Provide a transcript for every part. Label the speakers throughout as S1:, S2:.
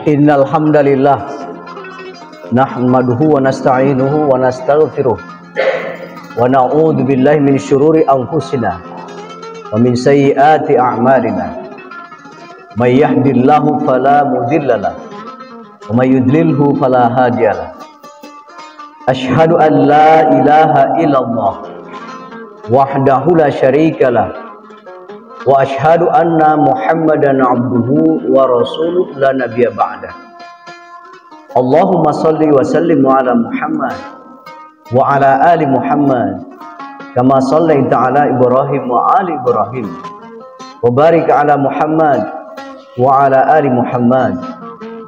S1: Innal hamdalillah nahmaduhu wa nasta'inuhu wa nastaghfiruh wa na'udzu billahi min syururi anfusina wa min sayyiati a'malina. May yahdihillahu fala mudhillalah wa may yudlilhu fala hadiyalah. Asyhadu an la ilaha illallah wahdahu la syarikalah wa asyhadu anna Muhammadan abduhu wa rasuluh la nabiyya ba'dah. Allahumma salli wa sallim ala Muhammad wa ala ali Muhammad kama sallaita ala Ibrahim wa ali Ibrahim wa barik ala Muhammad wa ala ali Muhammad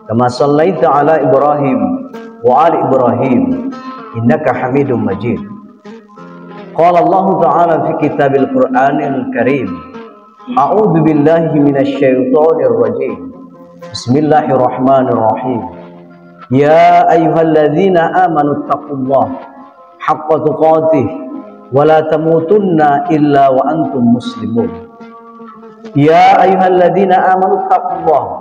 S1: kama sallaita ala Ibrahim wa ali Ibrahim innaka Hamidum Majid. Qala Allah ta'ala fi kitabil Qur'anil Karim. A'udzu billahi minasyaitonir rajim. Bismillahirrahmanirrahim. Ya ayyuhalladzina amanu taqullaha haqqa tuqatih wa la tamutunna illa wa antum muslimun. Ya ayyuhalladzina amanu taqullaha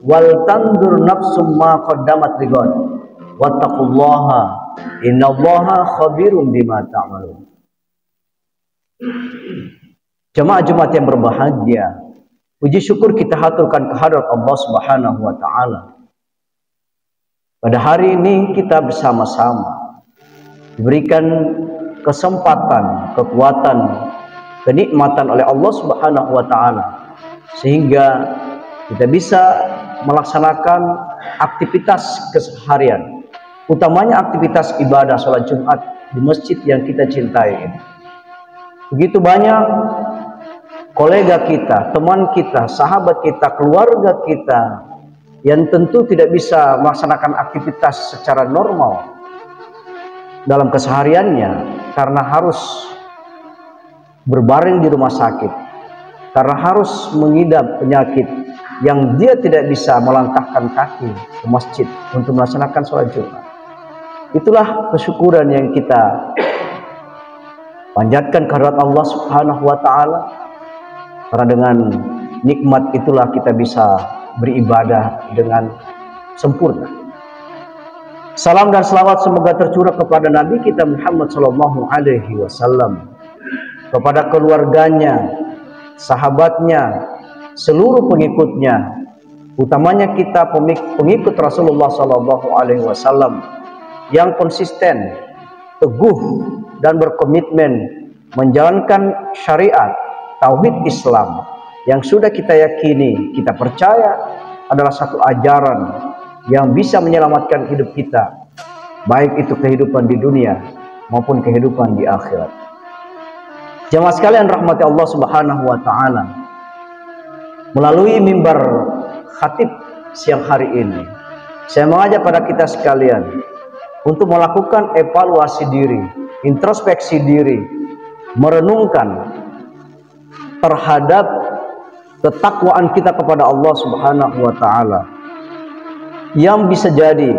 S1: wal tanzur nafsum ma qaddamat lighad wattaqullaha innallaha khabirum bima ta'malun. Jemaah Jumat yang berbahagia, puji syukur kita haturkan kehadirat Allah Subhanahu wa taala. Pada hari ini kita bersama-sama diberikan kesempatan, kekuatan, kenikmatan oleh Allah Subhanahu wa taala sehingga kita bisa melaksanakan aktivitas keseharian, utamanya aktivitas ibadah salat Jumat di masjid yang kita cintai ini. Begitu banyak kolega kita, teman kita, sahabat kita, keluarga kita yang tentu tidak bisa melaksanakan aktivitas secara normal dalam kesehariannya karena harus berbaring di rumah sakit, karena harus mengidap penyakit yang dia tidak bisa melangkahkan kaki ke masjid untuk melaksanakan sholat Jumat. Itulah kesyukuran yang kita panjatkan kehadirat Allah Subhanahu wa taala, karena dengan nikmat itulah kita bisa beribadah dengan sempurna. Salam dan selawat semoga tercurah kepada Nabi kita Muhammad sallallahu alaihi wasallam, kepada keluarganya, sahabatnya, seluruh pengikutnya, utamanya kita pengikut Rasulullah sallallahu alaihi wasallam yang konsisten, teguh dan berkomitmen menjalankan syariat tauhid Islam yang sudah kita yakini, kita percaya adalah satu ajaran yang bisa menyelamatkan hidup kita, baik itu kehidupan di dunia maupun kehidupan di akhirat. Jamaah sekalian rahmati Allah Subhanahu wa taala, melalui mimbar khatib siang hari ini saya mengajak pada kita sekalian untuk melakukan evaluasi diri, introspeksi diri, merenungkan terhadap ketakwaan kita kepada Allah Subhanahu wa taala. Yang bisa jadi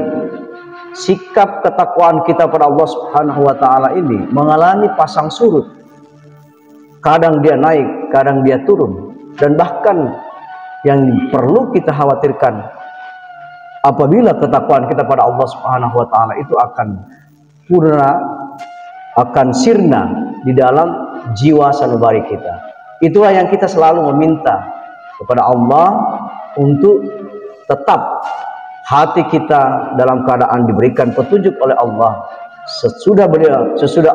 S1: sikap ketakwaan kita pada Allah Subhanahu wa taala ini mengalami pasang surut. Kadang dia naik, kadang dia turun, dan bahkan yang perlu kita khawatirkan apabila ketakwaan kita pada Allah Subhanahu wa taala itu akan purna, akan sirna di dalam jiwa sanubari kita. Itulah yang kita selalu meminta kepada Allah untuk tetap hati kita dalam keadaan diberikan petunjuk oleh Allah. Sesudah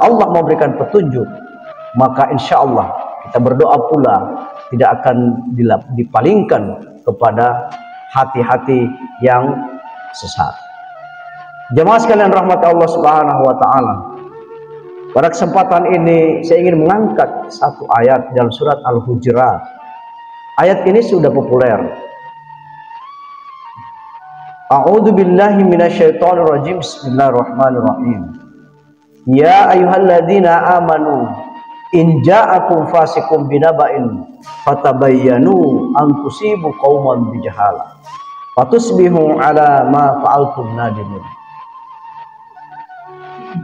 S1: Allah memberikan petunjuk, maka insya Allah kita berdoa pula tidak akan dipalingkan kepada hati-hati yang sesat. Jemaah sekalian rahmat Allah Subhanahu wa taala, pada kesempatan ini saya ingin mengangkat satu ayat dalam surat Al-Hujurat. Ayat ini sudah populer. A'udzu billahi minasyaitonir rajim. Bismillahirrahmanirrahim. Ya ayyuhalladzina amanu in ja'akum fasiqun binaba'in fatabayyanu an tusibu qauman bijahalah fatusbihu ala ma fa'altum nadimin.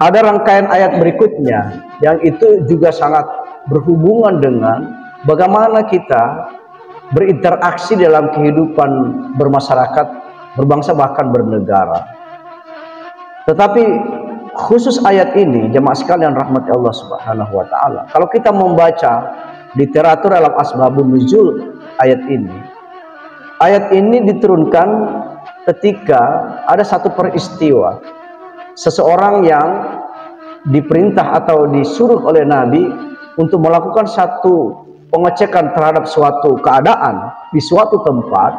S1: Ada rangkaian ayat berikutnya yang itu juga sangat berhubungan dengan bagaimana kita berinteraksi dalam kehidupan bermasyarakat berbangsa bahkan bernegara. Tetapi khusus ayat ini, jemaah sekalian rahmati Allah Subhanahu wa taala, kalau kita membaca literatur dalam asbabun nuzul ayat ini diturunkan ketika ada satu peristiwa seseorang yang diperintah atau disuruh oleh Nabi untuk melakukan satu pengecekan terhadap suatu keadaan di suatu tempat,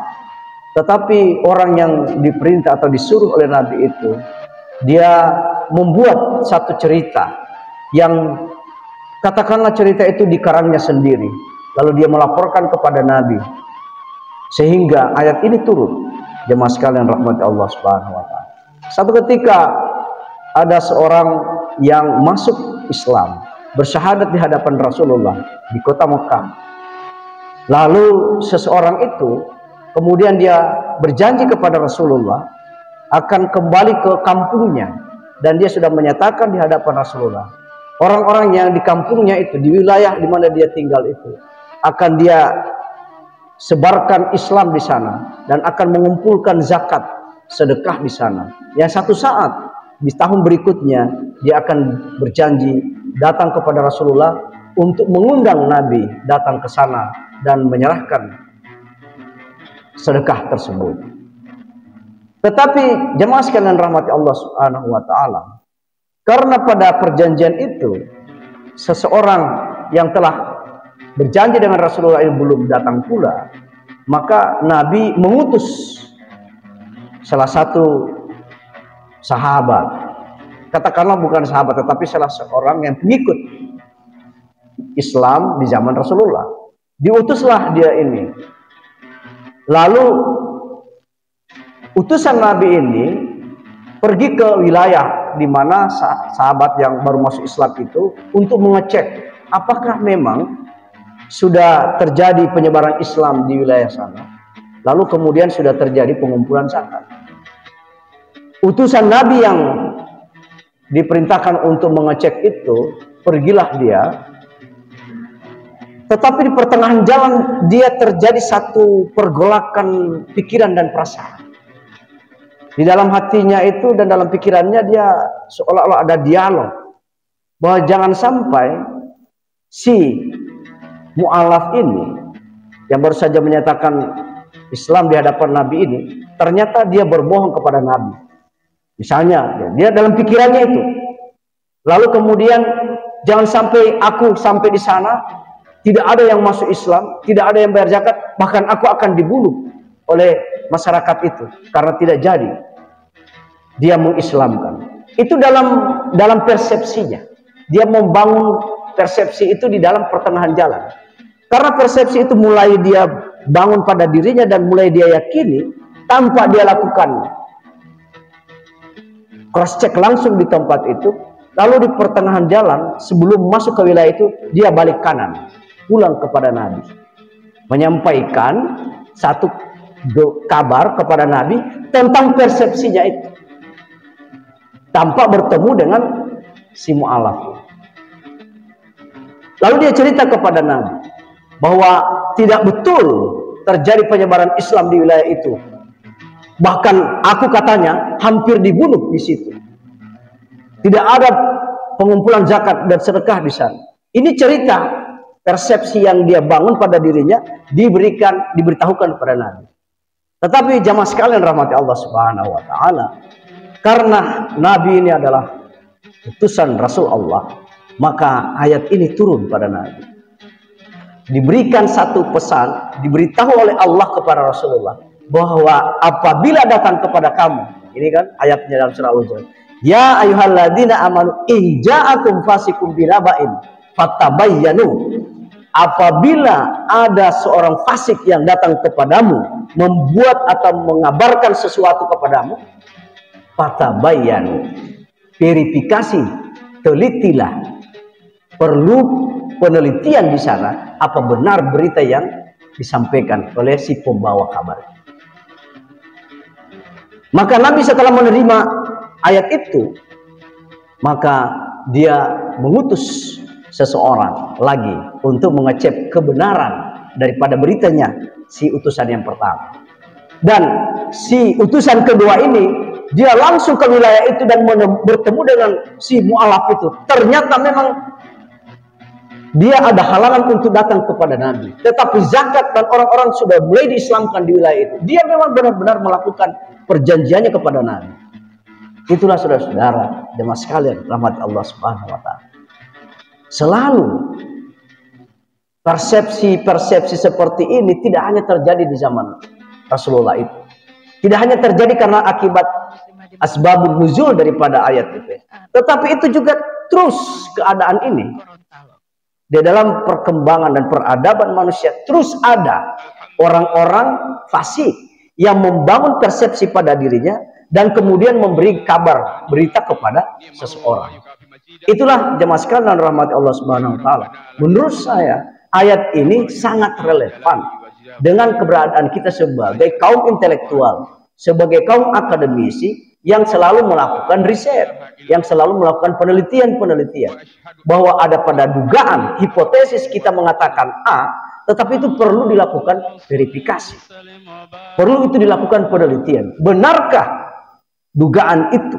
S1: tetapi orang yang diperintah atau disuruh oleh Nabi itu dia membuat satu cerita yang katakanlah cerita itu dikarangnya sendiri, lalu dia melaporkan kepada Nabi sehingga ayat ini turun. Jemaah sekalian rahmati Allah Subhanahu wa taala, satu ketika ada seorang yang masuk Islam, bersyahadat di hadapan Rasulullah di kota Mekah. Lalu seseorang itu kemudian dia berjanji kepada Rasulullah akan kembali ke kampungnya, dan dia sudah menyatakan di hadapan Rasulullah, orang-orang yang di kampungnya itu, di wilayah di mana dia tinggal itu, akan dia sebarkan Islam di sana dan akan mengumpulkan zakat, sedekah di sana. Yang satu saat di tahun berikutnya dia akan berjanji datang kepada Rasulullah untuk mengundang Nabi datang ke sana dan menyerahkan sedekah tersebut. Tetapi jemaah sekalian rahmati Allah Subhanahu wa taala, karena pada perjanjian itu seseorang yang telah berjanji dengan Rasulullah ini belum datang pula, maka Nabi mengutus salah satu sahabat, katakanlah bukan sahabat tetapi salah seorang yang pengikut Islam di zaman Rasulullah. Diutuslah dia ini. Lalu utusan Nabi ini pergi ke wilayah di mana sahabat yang baru masuk Islam itu untuk mengecek apakah memang sudah terjadi penyebaran Islam di wilayah sana, lalu kemudian sudah terjadi pengumpulan zakat. Utusan Nabi yang diperintahkan untuk mengecek itu, pergilah dia. Tetapi di pertengahan jalan dia terjadi satu pergolakan pikiran dan perasaan. Di dalam hatinya itu dan dalam pikirannya dia seolah-olah ada dialog bahwa jangan sampai si mu'alaf ini yang baru saja menyatakan Islam di hadapan Nabi ini, ternyata dia berbohong kepada Nabi. Misalnya dia dalam pikirannya itu. Lalu kemudian jangan sampai aku sampai di sana tidak ada yang masuk Islam, tidak ada yang bayar zakat, bahkan aku akan dibunuh oleh masyarakat itu karena tidak jadi dia mengislamkan. Itu dalam persepsinya. Dia membangun persepsi itu di dalam pertengahan jalan. Karena persepsi itu mulai dia bangun pada dirinya dan mulai dia yakini tanpa dia lakukan cross check langsung di tempat itu. Lalu di pertengahan jalan sebelum masuk ke wilayah itu dia balik kanan pulang kepada Nabi, menyampaikan satu kabar kepada Nabi tentang persepsinya itu tanpa bertemu dengan si mu'alaf. Lalu dia cerita kepada Nabi bahwa tidak betul terjadi penyebaran Islam di wilayah itu. Bahkan aku katanya hampir dibunuh di situ. Tidak ada pengumpulan zakat dan sedekah di sana. Ini cerita persepsi yang dia bangun pada dirinya diberitahukan kepada Nabi. Tetapi jamaah sekalian rahmati Allah Subhanahu wa taala, karena Nabi ini adalah utusan Rasul Allah, maka ayat ini turun pada Nabi. Diberikan satu pesan, diberitahu oleh Allah kepada Rasulullah bahwa apabila datang kepada kamu, ini kan ayatnya dalam surah Al-Hujurat, ya ayyuhalladzina amanu in ja'akum fasiqun binaba'in fatabayyanu. Apabila ada seorang fasik yang datang kepadamu membuat atau mengabarkan sesuatu kepadamu, fatabayyanu, verifikasi, telitilah. Perlu penelitian di sana apa benar berita yang disampaikan oleh si pembawa kabar. Maka Nabi setelah menerima ayat itu, maka dia mengutus seseorang lagi untuk mengecek kebenaran daripada beritanya si utusan yang pertama. Dan si utusan kedua ini, dia langsung ke wilayah itu dan bertemu dengan si mu'alaf itu. Ternyata memang dia ada halangan untuk datang kepada Nabi. Tetapi zakat dan orang-orang sudah mulai diislamkan di wilayah itu. Dia memang benar-benar melakukan perjanjiannya kepada Nabi. Itulah saudara-saudara, jemaah sekalian, rahmat Allah Subhanahu wa taala. Selalu persepsi seperti ini tidak hanya terjadi di zaman Rasulullah itu. Tidak hanya terjadi karena akibat asbabun nuzul daripada ayat itu. Tetapi itu juga terus keadaan ini. Di dalam perkembangan dan peradaban manusia terus ada orang-orang fasik yang membangun persepsi pada dirinya dan kemudian memberi kabar, berita kepada seseorang. Itulah jemaah sekalian rahmat Allah Subhanahu wa taala. Menurut saya ayat ini sangat relevan dengan keberadaan kita sebagai kaum intelektual, sebagai kaum akademisi yang selalu melakukan riset, yang selalu melakukan penelitian-penelitian, bahwa ada pada dugaan, hipotesis kita mengatakan A, tetapi itu perlu dilakukan verifikasi, perlu itu dilakukan penelitian. Benarkah dugaan itu?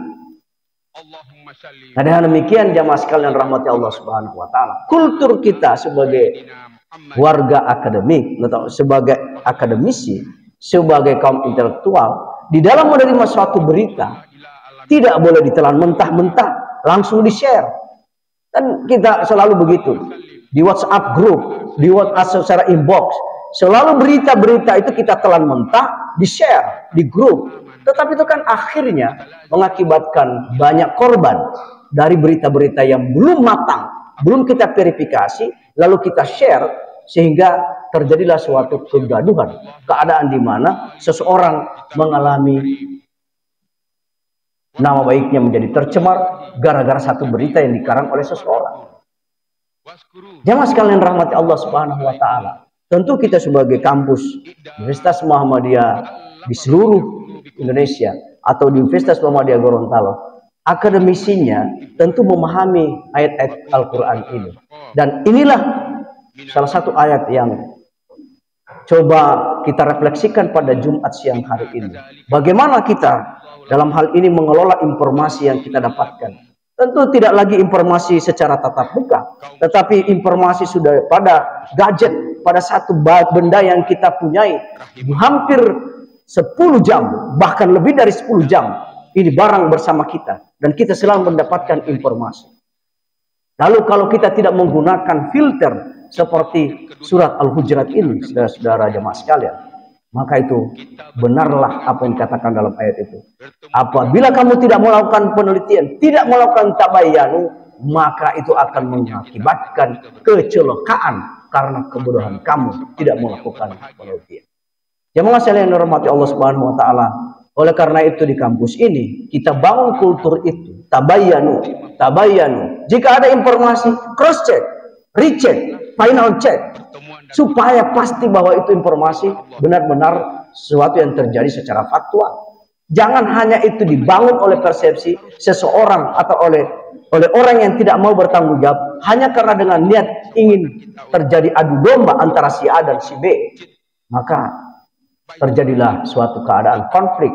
S1: Nah, dengan demikian jamaah sekalian rahmati Allah Subhanahu wa taala, kultur kita sebagai warga akademik atau sebagai akademisi, sebagai kaum intelektual, di dalam menerima suatu berita tidak boleh ditelan mentah-mentah, langsung di-share. Dan kita selalu begitu di WhatsApp grup, di WhatsApp secara inbox, selalu berita-berita itu kita telan mentah, di-share di grup. Tetapi itu kan akhirnya mengakibatkan banyak korban dari berita-berita yang belum matang, belum kita verifikasi, lalu kita share, sehingga terjadilah suatu kegaduhan, keadaan di mana seseorang mengalami nama baiknya menjadi tercemar gara-gara satu berita yang dikarang oleh seseorang. Jamaah sekalian rahmati Allah Subhanahu wa taala, tentu kita sebagai kampus Universitas Muhammadiyah di seluruh Indonesia atau di Universitas Muhammadiyah Gorontalo, akademisinya tentu memahami ayat-ayat Al-Quran ini. Dan inilah salah satu ayat yang coba kita refleksikan pada Jumat siang hari ini. Bagaimana kita dalam hal ini mengelola informasi yang kita dapatkan. Tentu tidak lagi informasi secara tatap muka, tetapi informasi sudah pada gadget, pada satu benda yang kita punyai hampir 10 jam, bahkan lebih dari 10 jam. Ini barang bersama kita dan kita selalu mendapatkan informasi. Lalu kalau kita tidak menggunakan filter seperti surat Al-Hujurat ini, saudara-saudara jemaah sekalian, maka itu benarlah apa yang dikatakan dalam ayat itu. Apabila kamu tidak melakukan penelitian, tidak melakukan tabayyanu, maka itu akan mengakibatkan kecelakaan karena kebodohan kamu tidak melakukan penelitian. Jemaah sekalian dirahmati Allah Subhanahu wa taala. Oleh karena itu di kampus ini kita bangun kultur itu, tabayyanu. Jika ada informasi, cross check, recheck, final check, supaya pasti bahwa itu informasi benar-benar sesuatu yang terjadi secara faktual. Jangan hanya itu dibangun oleh persepsi seseorang atau oleh orang yang tidak mau bertanggung jawab hanya karena dengan niat ingin terjadi adu domba antara si A dan si B. Maka terjadilah suatu keadaan konflik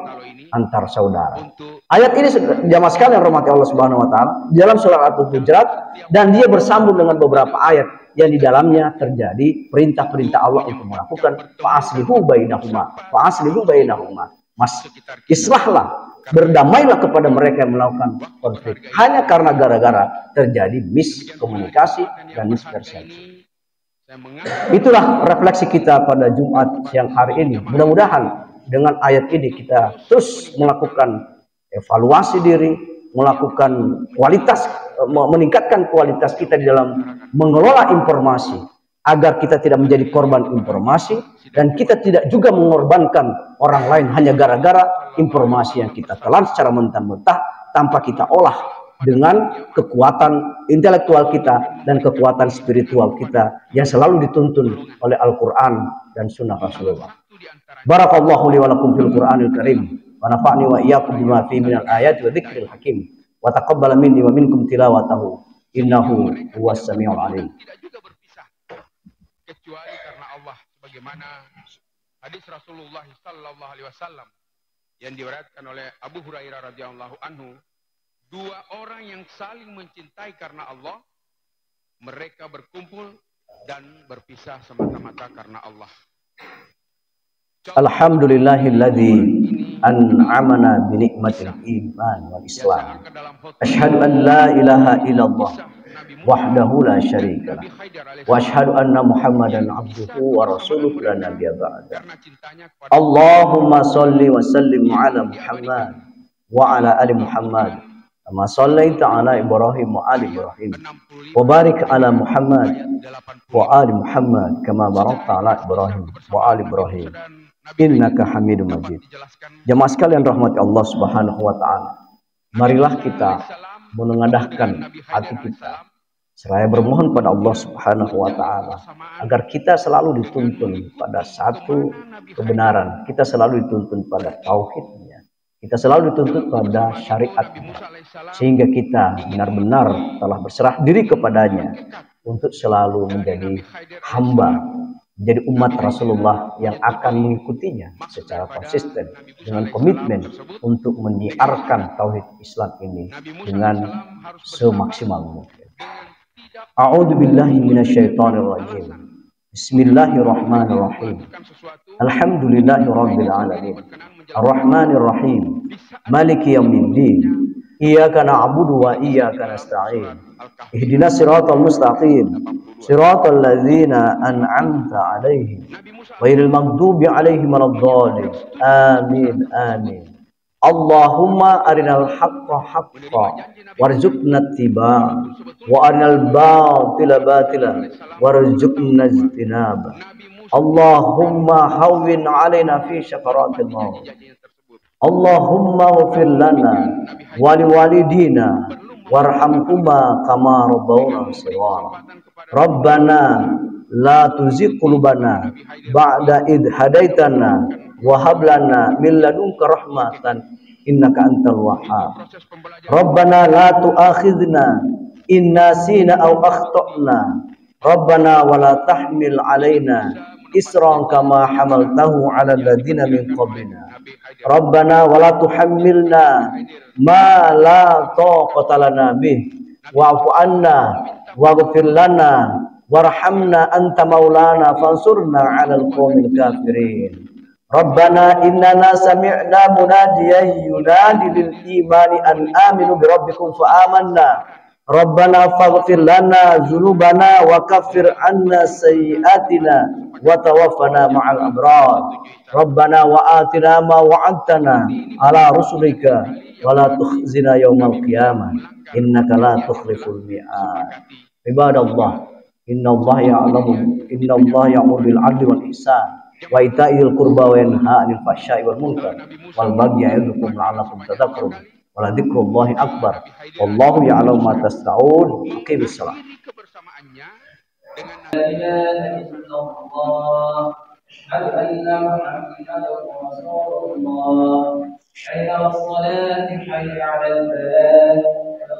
S1: antar saudara. Ayat ini jamaah sekalian rahmati Allah Subhanahu wa taala di dalam surah Al-Hujurat, dan dia bersambung dengan beberapa ayat yang di dalamnya terjadi perintah-perintah Allah untuk melakukan fa'aslihu bainahuma. Islahlah, berdamailah kepada mereka yang melakukan konflik hanya karena gara-gara terjadi miskomunikasi dan mispersepsi. Itulah refleksi kita pada Jumat siang hari ini. Mudah-mudahan dengan ayat ini kita terus melakukan evaluasi diri, melakukan kualitas, meningkatkan kualitas kita di dalam mengelola informasi, agar kita tidak menjadi korban informasi dan kita tidak juga mengorbankan orang lain hanya gara-gara informasi yang kita telan secara mentah-mentah tanpa kita olah dengan kekuatan intelektual kita dan kekuatan spiritual kita yang selalu dituntun oleh Al-Quran dan Sunnah Rasulullah. Barakallahu li wa lakum fil Qur'anil Karim wa nafa'ni wa iyyakum bima fihi minal ayati wa dzikril hakim wa taqabbal minni wa minkum tilawatahu innahu huwas samiul alim.
S2: Tidak juga berpisah kecuali karena Allah, sebagaimana hadis Rasulullah sallallahu alaihi wasallam yang diriwayatkan oleh Abu Hurairah radhiyallahu anhu, dua orang yang saling mencintai karena Allah, mereka berkumpul dan berpisah semata-mata karena Allah.
S1: Alhamdulillahilladzi an'amana bi ni'matil iman wal islam. Asyhadu an la ilaha illallah wahdahu la syarikalah. Wa asyhadu anna Muhammadan abduhu wa rasuluhu la nabiyya ba'da. Allahumma shalli wa sallim ala Muhammad wa ala ali Muhammad. Kama shallaita ala Ibrahim wa ali Ibrahim. Wa barik ala Muhammad wa ali Muhammad kama barakta ala Ibrahim wa ali Ibrahim. Innaka Hamidum Majid. Jemaah sekalian rahmati Allah Subhanahu wa taala. Marilah kita menengadahkan hati kita seraya bermohon pada Allah Subhanahu wa taala agar kita selalu dituntun pada satu kebenaran, kita selalu dituntun pada tauhidnya, kita selalu dituntut pada syariatnya, sehingga kita benar-benar telah berserah diri kepadanya untuk selalu menjadi hamba, menjadi umat Rasulullah yang akan mengikutinya secara konsisten dengan komitmen untuk menyiarkan tauhid Islam ini dengan semaksimal mungkin. A'udzu billahi minasyaitonir rajim. Bismillahirrahmanirrahim. Alhamdulillahirabbil alamin. Arrahmanir rahim. Maliki yaumiddin. Iyyaka na'budu wa iyyaka nasta'in. Ihdinas siratal mustaqim. Siratal ladzina an'amta 'alaihim ghairil maghdubi 'alaihim waladdallin. Amin amin. Allahumma arinal haqqa haqqan warzuqna ittiba'a wa arinal batila batila warzuqna ijtinaba. Allahumma hawwin 'alaina fi syakaratil maut. Allahumma ighfir lana wa liwalidina warhamhuma kama rabbawna shighara. Rabbana la tuzigh qulubana ba'da id hadaitana wa hab lana min ladunka rahmatan innaka antal wahhab. Rabbana la tu'akhidhna in nasina aw akhtana. Rabbana wa la tahmil alaina isran kama hamaltahu 'ala alladziina min qablina. Rabbana wa la tuhammilna ma la taqata lana bih wa'fu 'anna waghfir lana warhamna anta maulana fansurna 'alal qaumil kafirin. Rabbana innana sami'na munadiyan yunadi lil imani an aminu bi rabbikum fa amanna. Rabbana faghfir lana dzunubana wa kaffir 'anna sayyi'atina wa tawaffana ma'al abrar. Rabbana wa atina ma wa'adtana 'ala rusulika wa la tukhzina yaumal qiyamah innaka la tukhliful mi'ad. Ibadallah, innallaha ya'muru bil 'adli wal ihsan wa ita'il qurba wa yanha 'anil fahsya'i wal munkar wal baghi ya'idukum la'allakum tadhakkarun. Wa la dzikrullahi akbar. Wallahu ya'lamu ma tasna'un. Aqimis shalah.
S3: La ilaha illallah. Asyhadu anna Muhammadan rasulullah. Hayya 'alas salati hayya 'alal falah.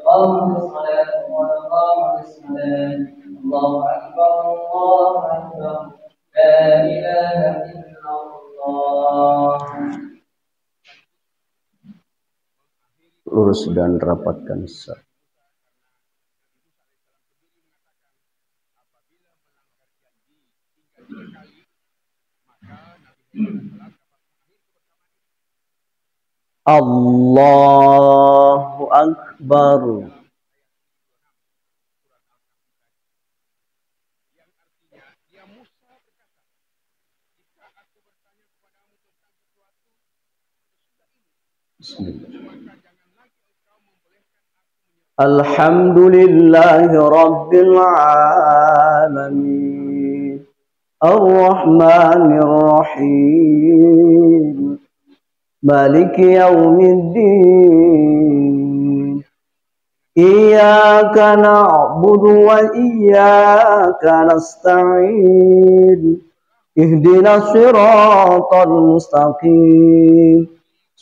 S3: Qamus salati wa qamus salat. Allahu akbar Allahu akbar. La ilaha illallah.
S1: Lurus dan rapatkan saf. Allahu Akbar. Bismillah. Alhamdulillahi Rabbil Alamin Ar-Rahmanir Rahim Maliki Yawmiddin Iyyaka na'budu wa iyyaka nasta'in Ihdinas siratal mustaqim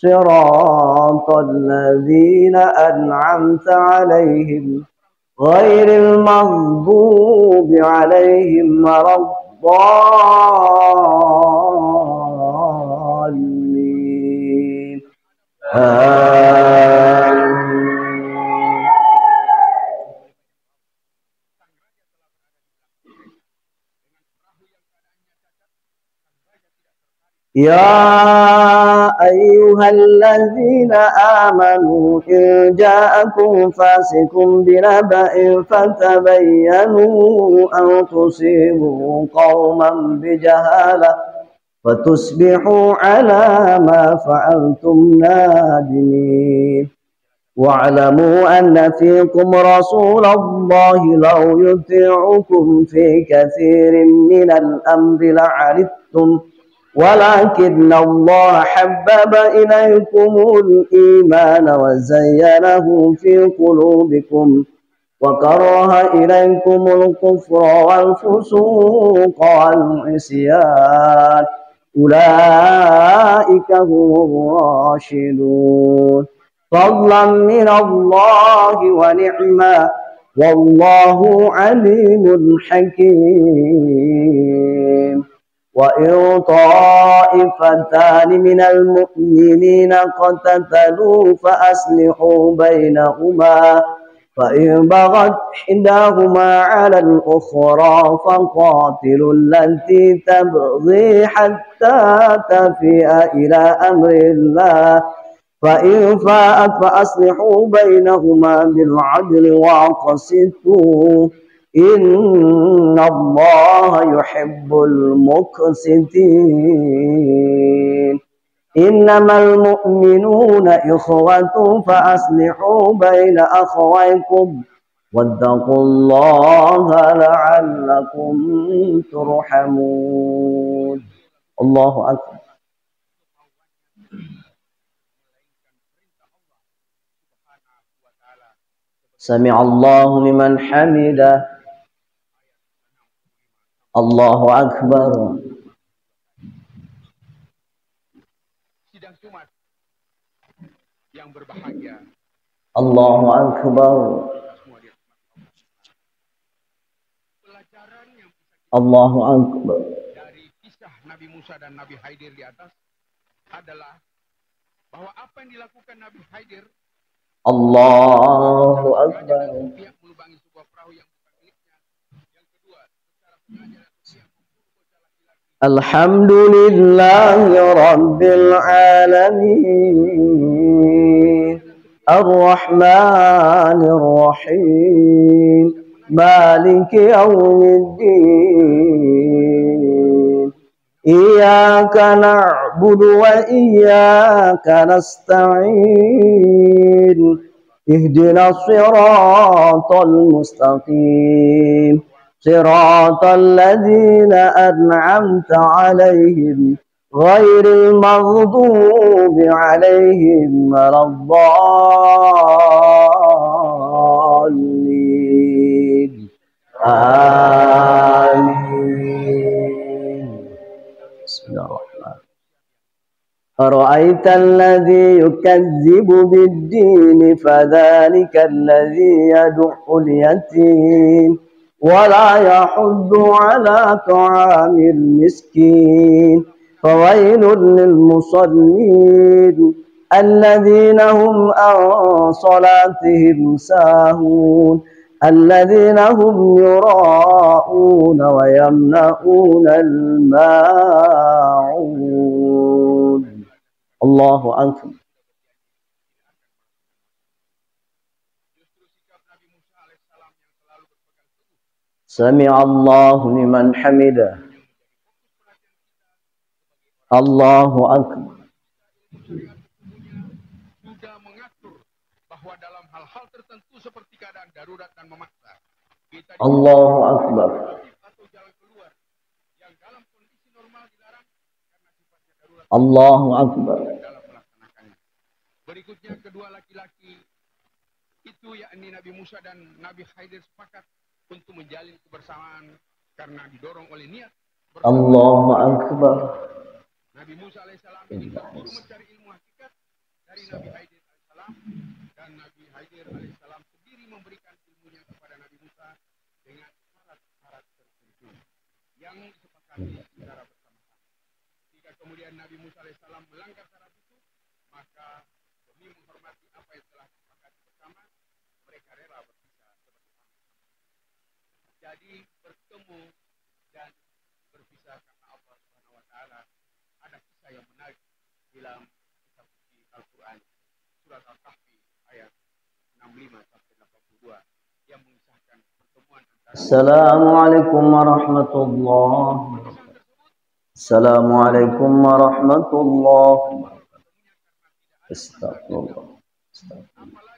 S1: Siratal ladzina an'amta 'alaihim ghairil maghdubi 'alaihim waladdallin. يا أيها الذين آمنوا إن جاءكم فاسق بنبأ فتبينوا أن تصيبوا قوما بجهالة فتصبحوا على ما فعلتم نادمين واعلموا أن فيكم رسول الله لو يطيعكم في كثير من الأمر لعنتم ولكن الله حبب إليكم الإيمان وزينه في قلوبكم وكره إليكم الكفر والفسوق والعصيان أولئك هم الراشدون فضلا من الله ونعما والله عليم حكيم وإن طائفتان من المؤمنين اقتتلوا فأصلحوا بينهما فإن بغت إحداهما على الأخرى فقاتلوا التي تبغي حتى تفيء إلى أمر الله فإن فاءت فأصلحوا بينهما بالعدل واقسطوا إن الله يحب المقسطين إنما المؤمنون إخوة فأصلحوا بين أخويكم واتقوا الله لعلكم ترحمون الله أكبر سمع الله لمن حمده الله أكبر
S2: Sidang Jumat yang berbahagia.
S1: Allahu Akbar.
S2: Pelajaran yang
S1: Allahu Akbar.
S2: dari kisah Nabi Musa dan Nabi Khidir di atas adalah bahwa apa yang dilakukan Nabi Khidir
S1: Allahu Akbar.
S2: pihak melubangi sebuah perahu yang bukan miliknya. Yang kedua, secara sengaja pihak
S1: Alhamdulillahi Rabbil Alamin Ar-Rahmanir Rahim Maliki Yawmiddin Iyyaka na'budu wa iyyaka nasta'in Ihdinas siratal mustaqim صراط الذين أنعمت عليهم غير المغضوب عليهم ولا الضالين آمين بسم الله الرحمن أرأيت الذي يكذب بالدين فذلك الذي يدع اليتيم ولا يحض على طعام المسكين فويل للمصلين الذين هم عن صلاتهم ساهون الذين هم يراءون ويمنعون الماعون الله أكبر سمع الله لمن حمده الله أكبر
S2: sudah mengatur bahwa dalam hal-hal tertentu seperti keadaan darurat dan memaksa kita
S1: Allahu Akbar
S2: atau jalan keluar yang dalam kondisi normal dilarang karena sifatnya darurat
S1: Allahu Akbar
S2: dalam melaksanakannya. Berikutnya kedua laki-laki itu yakni Nabi Musa dan Nabi Khidir sepakat untuk menjalin kebersamaan karena didorong oleh niat bersama.
S1: Allahu Akbar.
S2: Nabi Musa alaihissalam ingin berburu mencari ilmu hakikat dari Nabi Khidir alaihissalam dan Nabi Khidir alaihissalam sendiri memberikan ilmunya kepada Nabi Musa dengan syarat-syarat tertentu yang disepakati secara bersama-sama. Jika kemudian Nabi Musa alaihissalam melanggar syarat itu, maka demi menghormati apa yang telah disepakati bersama, mereka rela berpisah sebagai pasangan. Jadi bertemu dan berpisah karena Allah Subhanahu wa taala. Ada kisah yang menarik dalam kitab suci Al-Qur'an, surat Al-Kahfi ayat 65 sampai 82 yang mengisahkan pertemuan antara
S1: Assalamualaikum warahmatullahi wabarakatuh. Assalamualaikum warahmatullahi wabarakatuh. Astagfirullah. Astagfirullah.